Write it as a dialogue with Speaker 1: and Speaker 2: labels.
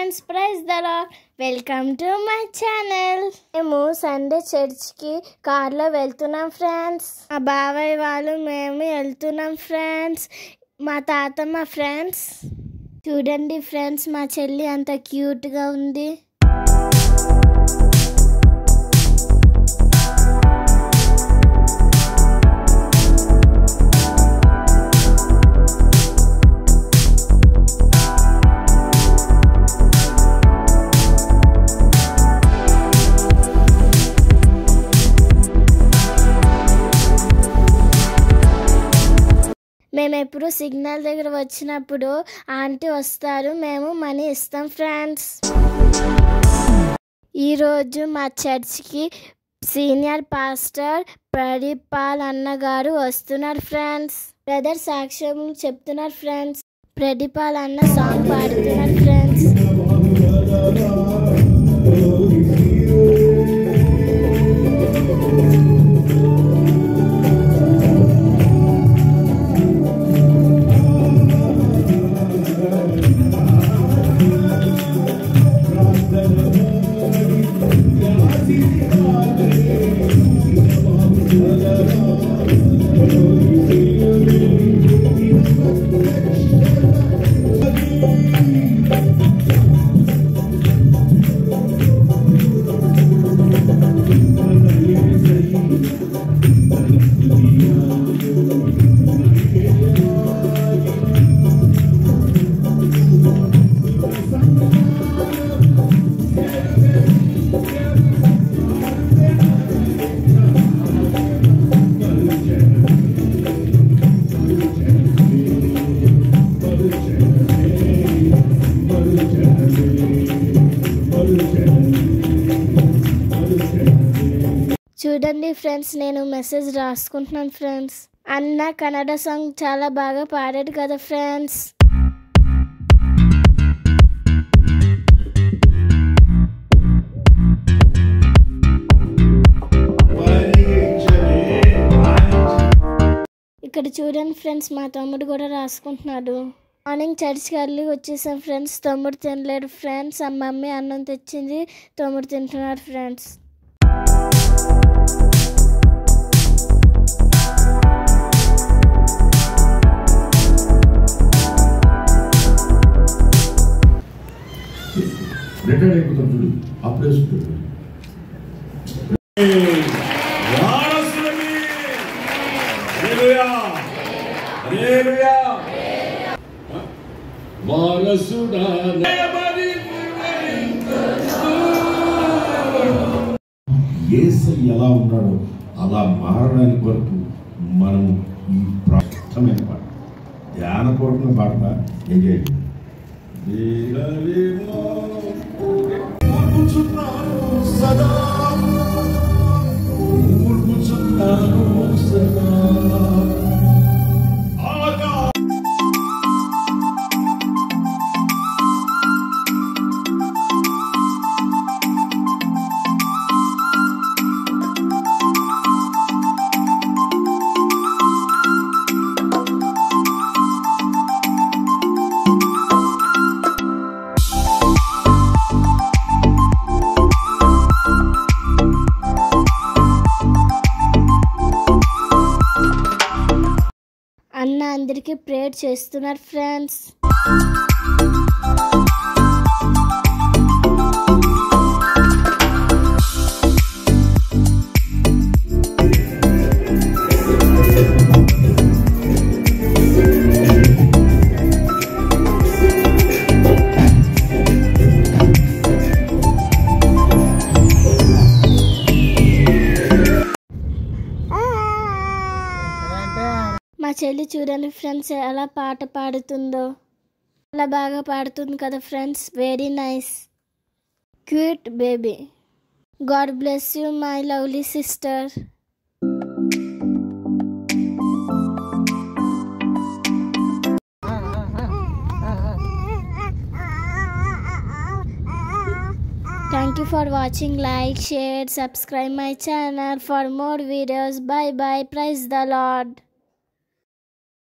Speaker 1: friends, praise the Lord. Welcome to my channel. మేము Sunday చర్చ్కి కార్లో వెళ్తున్నాం ఫ్రెండ్స్. మా బాబాయ్ వాళ్ళు మేము వెళ్తున్నాం ఫ్రెండ్స్. మా తాతమ్మ ఫ్రెండ్స్. చూడండి ఫ్రెండ్స్, మా చెల్లి అంత క్యూట్గా ఉంది. మేము ఎప్పుడు సిగ్నల్ దగ్గర వచ్చినప్పుడు ఆంటీ వస్తారు, మేము మనీ ఇస్తాం ఫ్రెండ్స్. ఈరోజు మా చర్చ్కి సీనియర్ పాస్టర్ ప్రదీపాల్ అన్నగారు వస్తున్నారు ఫ్రెండ్స్. బ్రదర్ సాక్ష్యం చెప్తున్నారు ఫ్రెండ్స్. ప్రదీపాల్ అన్న సాంగ్ పాడుతున్నారు ఫ్రెండ్స్. చూడండి ఫ్రెండ్స్, నేను మెసేజ్ రాసుకుంటున్నాను ఫ్రెండ్స్. అన్న కన్నడ సాంగ్ చాలా బాగా పాడాడు కదా ఫ్రెండ్స్. ఇక్కడ చూడండి ఫ్రెండ్స్, మా తమ్ముడు కూడా రాసుకుంటున్నాడు. మార్నింగ్ చర్చ్కి వెళ్ళి వచ్చేసాం ఫ్రెండ్స్. తమ్ముడు తినలేడు ఫ్రెండ్స్. ఆ మమ్మీ అన్నం తెచ్చింది, తమ్ముడు తింటున్నాడు ఫ్రెండ్స్.
Speaker 2: రిటైర్ అయిపోతాం చూడు, అప్పుడే యేసయ్య ఎలా ఉన్నాడో అలా మారడానికి వరకు మనం ఈ ప్రాముఖ్యమైన పాట, ధ్యానపూర్వక పాట ఎంజాయ్ చేయాలి. సదా అన్న అందరికీ ప్రేయర్ చేస్తున్నారు ఫ్రెండ్స్. మా చెల్లి చూడండి ఫ్రెండ్స్ ఎలా పాట పాడుతుందో. చాలా బాగా పాడుతుంది కదా friends. Very nice, cute baby. God bless you my lovely sister. Thank you for watching. Like, share, subscribe my channel for more videos. Bye bye. Praise the Lord.